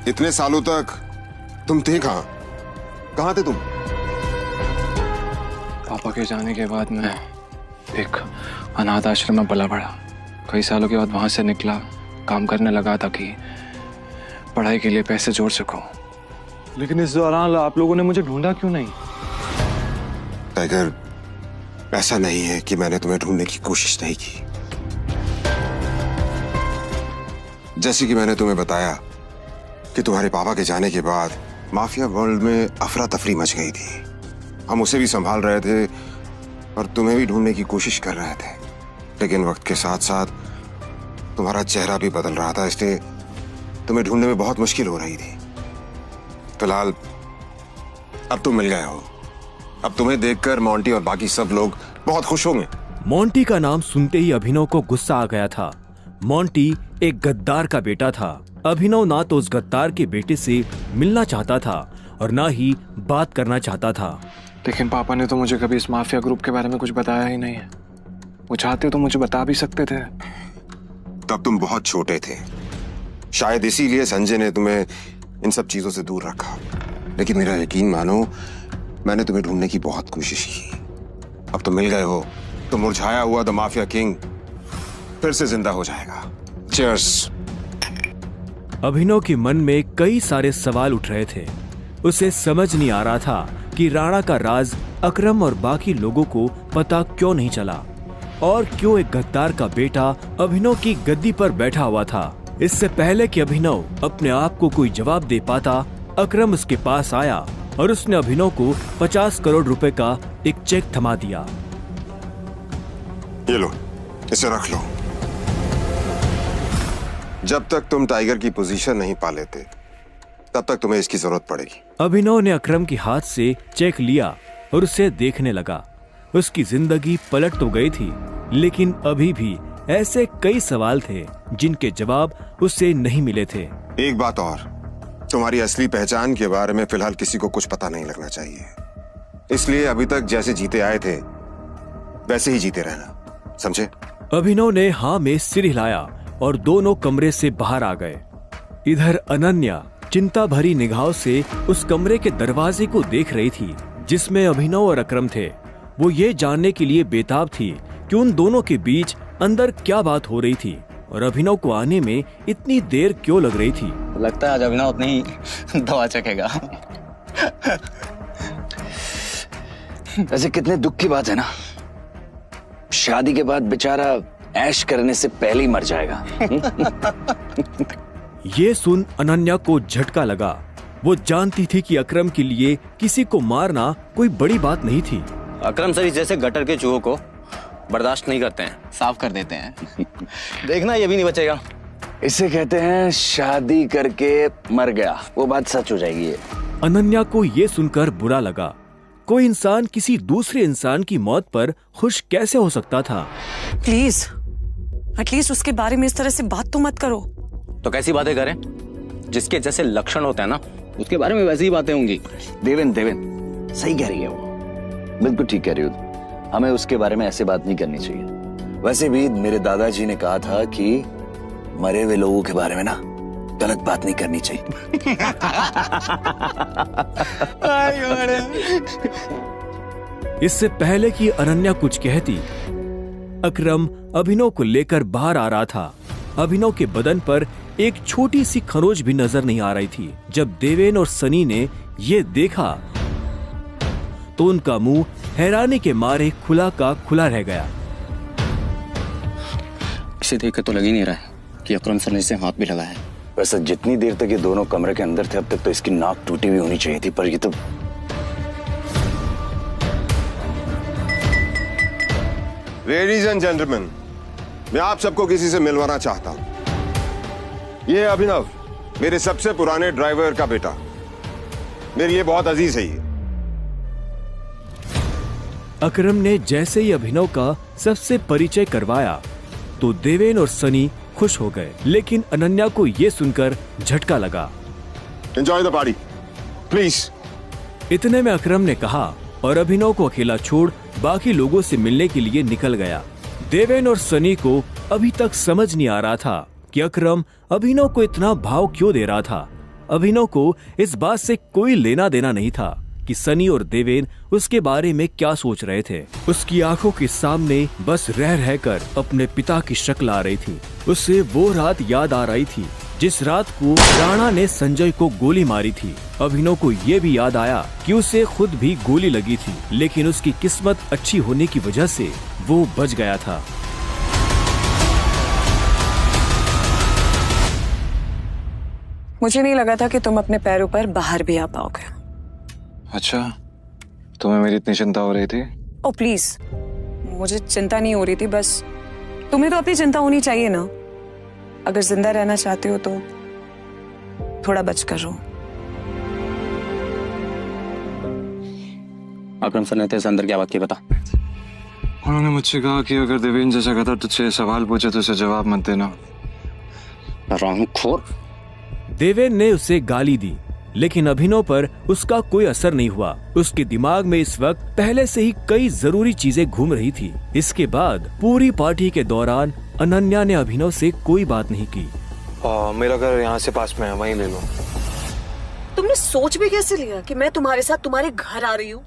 इतने सालों तक तुम थे कहां? कहां थे तुम? पापा के जाने के बाद मैं एक अनाथ आश्रम में पला बड़ा। कई सालों के बाद वहां से निकला, काम करने लगा ताकि पढ़ाई के लिए पैसे जोड़ सकूं। लेकिन इस दौरान आप लोगों ने मुझे ढूंढा क्यों नहीं? टाइगर, ऐसा नहीं है कि मैंने तुम्हें ढूंढने की कोशिश नहीं की। जैसे कि मैंने तुम्हें बताया कि तुम्हारे पापा के जाने के बाद माफिया वर्ल्ड में अफरा तफरी मच गई थी। हम उसे भी संभाल रहे थे और तुम्हें भी ढूंढने की कोशिश कर रहे थे, लेकिन वक्त के साथ साथ तुम्हारा चेहरा भी बदल रहा था, इसलिए तुम्हें ढूंढने में बहुत मुश्किल हो रही थी। फिलहाल अब तुम मिल गए हो। अब तुम्हें देखकर मोंटी और बाकी सब लोग बहुत खुश होंगे। मोंटी का नाम सुनते ही अभिनव को गुस्सा आ गया था। मोंटी एक गद्दार का बेटा था। अभिनव ना तो उस गद्दार के बेटे से मिलना चाहता था और ना ही बात करना चाहता था। लेकिन पापा ने तो मुझे कभी इस माफिया ग्रुप के बारे में कुछ बताया ही नहीं है। वो चाहते तो मुझे बता भी सकते थे। तब तुम बहुत छोटे थे, शायद इसीलिए संजय ने तुम्हें इन सब चीजों से दूर रखा। लेकिन मेरा यकीन मानो, मैंने तुम्हें ढूंढने की बहुत कोशिश की। अब तुम मिल गए हो तो मुरझाया हुआ द माफिया किंग फिर से जिंदा हो जाएगा। चीयर्स। अभिनव के मन में कई सारे सवाल उठ रहे थे। उसे समझ नहीं आ रहा था कि राणा का राज अकरम और बाकी लोगों को पता क्यों नहीं चला और क्यों एक गद्दार का बेटा अभिनव की गद्दी पर बैठा हुआ था। इससे पहले कि अभिनव अपने आप को कोई जवाब दे पाता, अकरम उसके पास आया और उसने अभिनव को 50 करोड़ रुपए का एक चेक थमा दिया। ये लो, इसे रख लो। जब तक तुम टाइगर की पोजीशन नहीं पा लेते तब तक तुम्हें इसकी जरूरत पड़ेगी। अभिनव ने अकरम के हाथ से चेक लिया और उसे देखने लगा। उसकी जिंदगी पलट तो गई थी, लेकिन अभी भी ऐसे कई सवाल थे जिनके जवाब उसे नहीं मिले थे। एक बात और, तुम्हारी असली पहचान के बारे में फिलहाल किसी को कुछ पता नहीं लगना चाहिए। इसलिए अभी तक जैसे जीते आए थे वैसे ही जीते रहना, समझे? अभिनव ने हाँ में सिर हिलाया और दोनों कमरे से बाहर आ गए। इधर अनन्या चिंता भरी निगाहों से उस कमरे के दरवाजे को देख रही थी जिसमें अभिनव और अकरम थे। वो ये जानने के लिए बेताब थी कि उन दोनों के बीच अंदर क्या बात हो रही थी और अभिनव को आने में इतनी देर क्यों लग रही थी। लगता है आज अभिनव उतनी ही दवा चखेगा। वैसे कितने दुख की बात है ना, शादी के बाद बेचारा ऐश करने से पहले ही मर जाएगा। ये सुन अनन्या को झटका लगा। वो जानती थी कि अकरम के लिए किसी को मारना कोई बड़ी बात नहीं थी। अकरम सर जैसे गटर के चूहों को बर्दाश्त नहीं करते हैं, साफ कर देते हैं। देखना ये भी नहीं बचेगा। इसे कहते हैं शादी करके मर गया। वो बात सच हो जाएगी। अनन्या को ये सुनकर बुरा लगा। कोई इंसान किसी दूसरे इंसान की मौत पर खुश कैसे हो सकता था? प्लीज एटलीस्ट उसके बारे में इस तरह से बात तो मत करो। तो कैसी बातें करें? जिसके जैसे लक्षण होते हैं ना, उसके बारे में वैसी ही बातें होंगी। देवेन सही कह रही है वो, बिल्कुल ठीक कह रही हो। हमें उसके बारे में ऐसे बात नहीं करनी चाहिए। वैसे भी मेरे दादाजी ने कहा था कि मरे हुए लोगों के बारे में ना गलत बात नहीं करनी चाहिए। इससे पहले कि अनन्या कुछ कहती, अकरम अभिनव को लेकर बाहर आ रहा था। अभिनव के बदन पर एक छोटी सी खरोंच भी नजर नहीं आ रही थी। जब देवेन और सनी ने ये देखा तो उनका मुंह हैरानी के मारे खुला का खुला रह गया। इसे देखकर तो लग ही नहीं रहा है कि अकरम सर ने इसे हाथ भी लगाया है। वैसे जितनी देर तक ये दोनों कमरे के अंदर थे, अब तक तो इसकी नाक टूटी हुई होनी चाहिए थी, पर ये तो लेडीज एंड जेंटलमैन, मैं आप सबको किसी से मिलवाना चाहता हूं। ये अभिनव, मेरे सबसे पुराने ड्राइवर का बेटा। मेरी ये बहुत अजीज है। ये अकरम ने जैसे ही अभिनव का सबसे परिचय करवाया तो देवेन और सनी खुश हो गए, लेकिन अनन्या को यह सुनकर झटका लगा। Enjoy the party please. इतने में अकरम ने कहा और अभिनव को अकेला छोड़ बाकी लोगों से मिलने के लिए निकल गया। देवेन और सनी को अभी तक समझ नहीं आ रहा था कि अकरम अभिनव को इतना भाव क्यों दे रहा था। अभिनव को इस बात से कोई लेना देना नहीं था कि सनी और देवेन उसके बारे में क्या सोच रहे थे। उसकी आंखों के सामने बस रह रहकर अपने पिता की शक्ल आ रही थी। उसे वो रात याद आ रही थी जिस रात को राणा ने संजय को गोली मारी थी। अभिनव को ये भी याद आया कि उसे खुद भी गोली लगी थी, लेकिन उसकी किस्मत अच्छी होने की वजह से वो बच गया था। मुझे नहीं लगा था कि तुम अपने पैरों पर बाहर भी आ पाओगे। अच्छा, तुम्हें मेरी इतनी चिंता हो रही थी? ओ प्लीज, मुझे चिंता नहीं हो रही थी, बस तुम्हें तो अपनी चिंता होनी चाहिए ना। अगर जिंदा रहना चाहते हो तो थोड़ा बचकर रहो। अकरम सर ने तेरे अंदर क्या बात की, बता। उन्होंने मुझसे कहा कि अगर देवेन जैसा कहता तुझसे सवाल पूछे तो उसे जवाब मत देना। रामखोर। देवेन ने उसे गाली दी, लेकिन अभिनव पर उसका कोई असर नहीं हुआ। उसके दिमाग में इस वक्त पहले से ही कई जरूरी चीजें घूम रही थी। इसके बाद पूरी पार्टी के दौरान अनन्या ने अभिनव से कोई बात नहीं की। मेरा घर यहाँ से पास में है, वहीं ले लो। तुमने सोच भी कैसे लिया कि मैं तुम्हारे साथ तुम्हारे घर आ रही हूँ?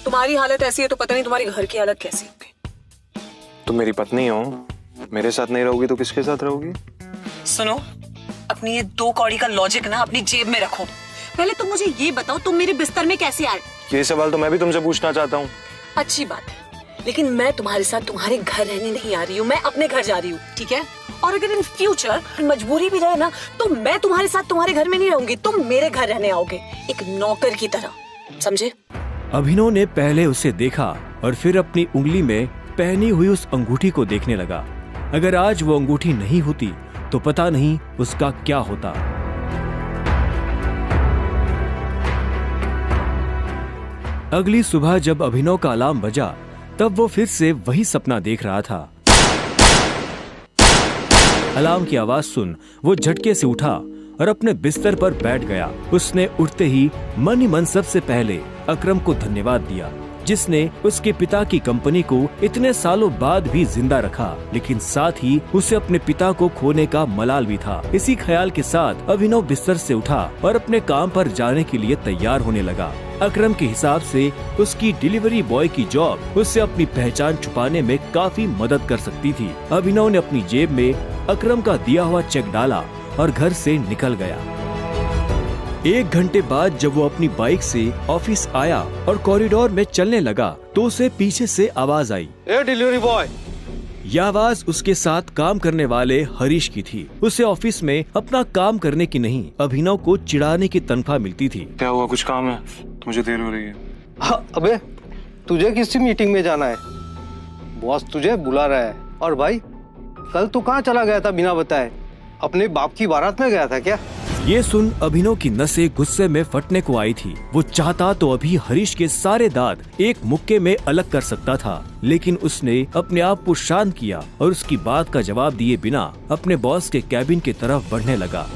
तुम्हारी हालत ऐसी है तो पता नहीं तुम्हारे घर की हालत कैसी होगी। तुम मेरी पत्नी हो, मेरे साथ नहीं रहोगी तो किसके साथ रहोगी? सुनो, अपनी ये 2 कौड़ी का लॉजिक ना अपनी जेब में रखो। पहले तुम मुझे ये बताओ, तुम मेरे बिस्तर में कैसे आए? ये सवाल तो मैं भी तुमसे पूछना चाहता हूँ। अच्छी बात है, लेकिन मैं तुम्हारे साथ तुम्हारे घर रहने नहीं आ रही हूँ, मैं अपने घर जा रही हूँ, ठीक है? और अगर इन फ्यूचर मजबूरी भी रहे ना, तो मैं तुम्हारे साथ तुम्हारे घर में नहीं रहूंगी, तुम मेरे घर रहने आओगे, एक नौकर की तरह, समझे? अभिनव ने पहले उसे देखा और फिर अपनी उंगली में पहनी हुई उस अंगूठी को देखने लगा। अगर आज वो अंगूठी नहीं होती तो पता नहीं उसका क्या होता। अगली सुबह जब अभिनव का अलार्म बजा, तब वो फिर से वही सपना देख रहा था। अलार्म की आवाज सुन वो झटके से उठा और अपने बिस्तर पर बैठ गया। उसने उठते ही मन ही मन सबसे पहले अकरम को धन्यवाद दिया, जिसने उसके पिता की कंपनी को इतने सालों बाद भी जिंदा रखा, लेकिन साथ ही उसे अपने पिता को खोने का मलाल भी था। इसी ख्याल के साथ अभिनव बिस्तर से उठा और अपने काम पर जाने के लिए तैयार होने लगा। अकरम के हिसाब से उसकी डिलीवरी बॉय की जॉब उससे अपनी पहचान छुपाने में काफी मदद कर सकती थी। अभिनव ने अपनी जेब में अकरम का दिया हुआ चेक डाला और घर से निकल गया। 1 घंटे बाद जब वो अपनी बाइक से ऑफिस आया और कॉरिडोर में चलने लगा, तो उसे पीछे से आवाज आई, ए डिलीवरी बॉय। यह आवाज उसके साथ काम करने वाले हरीश की थी। उसे ऑफिस में अपना काम करने की नहीं, अभिनव को चिढ़ाने की तनख्वाह मिलती थी। क्या हुआ, कुछ काम है? मुझे देर हो रही है। हाँ, अबे तुझे किसी मीटिंग में जाना है, बॉस तुझे बुला रहा है। और भाई, कल तू कहाँ चला गया था बिना बताए? अपने बाप की बारात में गया था क्या? ये सुन अभिनव की नसें गुस्से में फटने को आई थी। वो चाहता तो अभी हरीश के सारे दांत एक मुक्के में अलग कर सकता था, लेकिन उसने अपने आप को शांत किया और उसकी बात का जवाब दिए बिना अपने बॉस के कैबिन की तरफ बढ़ने लगा।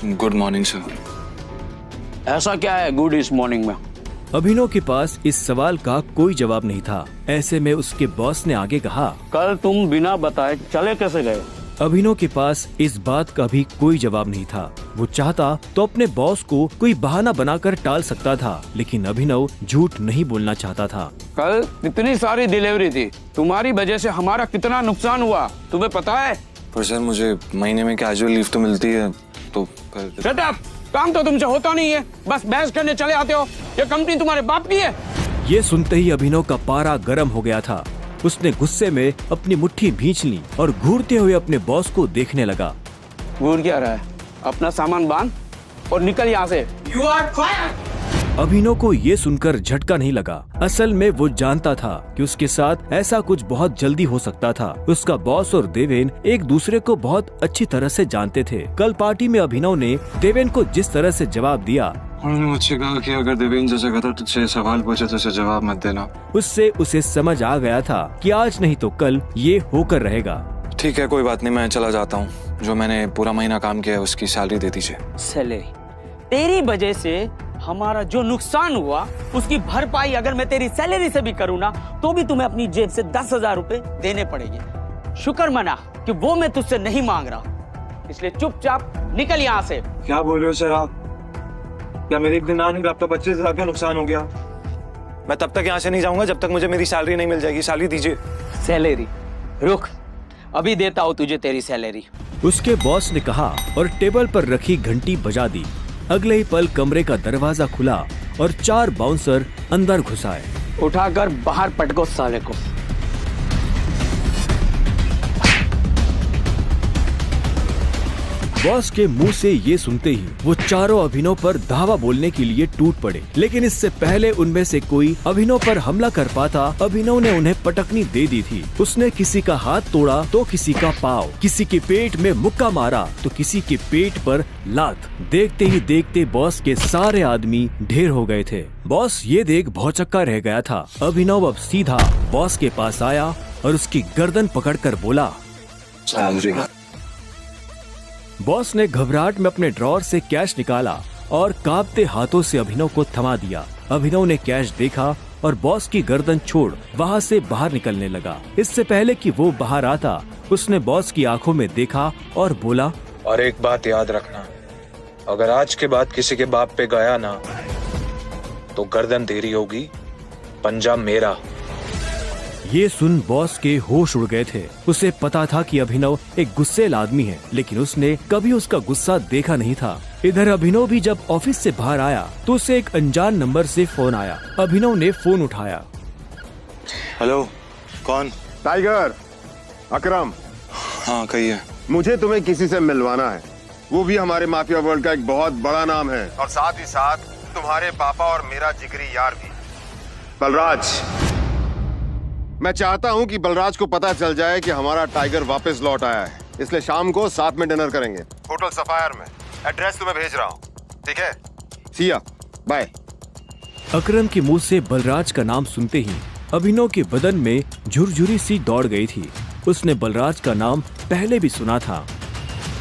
Good morning sir. ऐसा क्या है गुड इस मॉर्निंग में? अभिनव के पास इस सवाल का कोई जवाब नहीं था। ऐसे में उसके बॉस ने आगे कहा, कल तुम बिना बताए चले कैसे गए? अभिनव के पास इस बात का भी कोई जवाब नहीं था। वो चाहता तो अपने बॉस को कोई बहाना बनाकर टाल सकता था, लेकिन अभिनव झूठ नहीं बोलना चाहता था। कल इतनी सारी डिलीवरी थी, तुम्हारी वजह से हमारा कितना नुकसान हुआ तुम्हें पता है? पर सर मुझे महीने में कैजुअल लीव तो मिलती है, तो शट अप! काम तो तुमसे होता नहीं है, बस बहस करने चले आते हो। ये कंपनी तुम्हारे बाप की है। ये सुनते ही अभिनव का पारा गर्म हो गया था। उसने गुस्से में अपनी मुट्ठी भींच ली और घूरते हुए अपने बॉस को देखने लगा। घूर क्या रहा है? अपना सामान बांध और निकल यहाँ से। You are fired! अभिनव को ये सुनकर झटका नहीं लगा। असल में वो जानता था कि उसके साथ ऐसा कुछ बहुत जल्दी हो सकता था। उसका बॉस और देवेन एक दूसरे को बहुत अच्छी तरह से जानते थे। कल पार्टी में अभिनव ने देवेन को जिस तरह से जवाब दिया, उन्होंने मुझसे कहा कि अगर देवेन जैसा कहता तुझसे सवाल पूछे तो उसे जवाब मत देना। उससे उसे समझ आ गया था कि आज नहीं तो कल ये होकर रहेगा। ठीक है, कोई बात नहीं, मैं चला जाता हूँ। जो मैंने पूरा महीना काम किया है उसकी सैलरी दे दीजिए। सैलरी? तेरी वजह से हमारा जो नुकसान हुआ उसकी भरपाई अगर मैं तेरी सैलरी से भी करूँ ना, तो भी तुम्हें अपनी जेब से 10,000 रुपए देने पड़ेंगे। शुक्र मना कि वो मैं तुझसे नहीं मांग रहा। इसलिए चुपचाप निकल यहाँ से। क्या बोल रहे हो सर आप? क्या मेरे एक दिन आने का आपका 25,000 का नुकसान हो गया? मैं तब तक यहाँ से नहीं जाऊंगा जब तक मुझे मेरी सैलरी नहीं मिल जाएगी। सैलरी दीजिए। सैलरी? रुक, अभी देता हूँ तुझे तेरी सैलरी। उसके बॉस ने कहा और टेबल पर रखी घंटी बजा दी। अगले ही पल कमरे का दरवाजा खुला और 4 बाउंसर अंदर घुस आए। उठाकर बाहर पटको साले को। बॉस के मुंह से ये सुनते ही वो चारों अभिनव पर धावा बोलने के लिए टूट पड़े, लेकिन इससे पहले उनमें से कोई अभिनव पर हमला कर पाता, अभिनव ने उन्हें पटकनी दे दी थी। उसने किसी का हाथ तोड़ा तो किसी का पाँव, किसी के पेट में मुक्का मारा तो किसी के पेट पर लात। देखते ही देखते बॉस के सारे आदमी ढेर हो गए थे। बॉस ये देख भौचक्का रह गया था। अभिनव अब सीधा बॉस के पास आया और उसकी गर्दन पकड़कर बोला, बॉस ने घबराहट में अपने ड्रॉर से कैश निकाला और कांपते हाथों से अभिनव को थमा दिया। अभिनव ने कैश देखा और बॉस की गर्दन छोड़ वहाँ से बाहर निकलने लगा। इससे पहले कि वो बाहर आता, उसने बॉस की आंखों में देखा और बोला, और एक बात याद रखना, अगर आज के बाद किसी के बाप पे गया ना तो गर्दन तेरी होगी, पंजा मेरा। ये सुन बॉस के होश उड़ गए थे। उसे पता था कि अभिनव एक गुस्सेल आदमी है, लेकिन उसने कभी उसका गुस्सा देखा नहीं था। इधर अभिनव भी जब ऑफिस से बाहर आया तो उसे एक अनजान नंबर से फोन आया। अभिनव ने फोन उठाया। हेलो, कौन? टाइगर, अकरम। हाँ कहिए। मुझे तुम्हें किसी से मिलवाना है, वो भी हमारे माफिया वर्ल्ड का एक बहुत बड़ा नाम है, और साथ ही साथ तुम्हारे पापा और मेरा जिगरी यार भी, बलराज। मैं चाहता हूं कि बलराज को पता चल जाए कि हमारा टाइगर वापस लौट आया है, इसलिए शाम को साथ में डिनर करेंगे होटल सफायर में। एड्रेस तुम्हें भेज रहा हूं, ठीक है? सी या, बाय। अकरम के मुंह से बलराज का नाम सुनते ही अभिनव के बदन में झुरझुरी सी दौड़ गई थी। उसने बलराज का नाम पहले भी सुना था।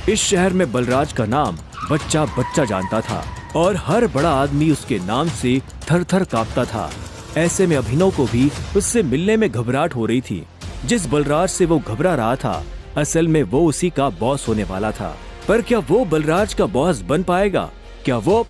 इस शहर में बलराज का नाम बच्चा बच्चा जानता था और हर बड़ा आदमी उसके नाम से थर थर कांपता था। ऐसे में अभिनव को भी उससे मिलने में घबराहट हो रही थी। जिस बलराज से वो घबरा रहा था, असल में वो उसी का बॉस होने वाला था। पर क्या वो बलराज का बॉस बन पाएगा? क्या वो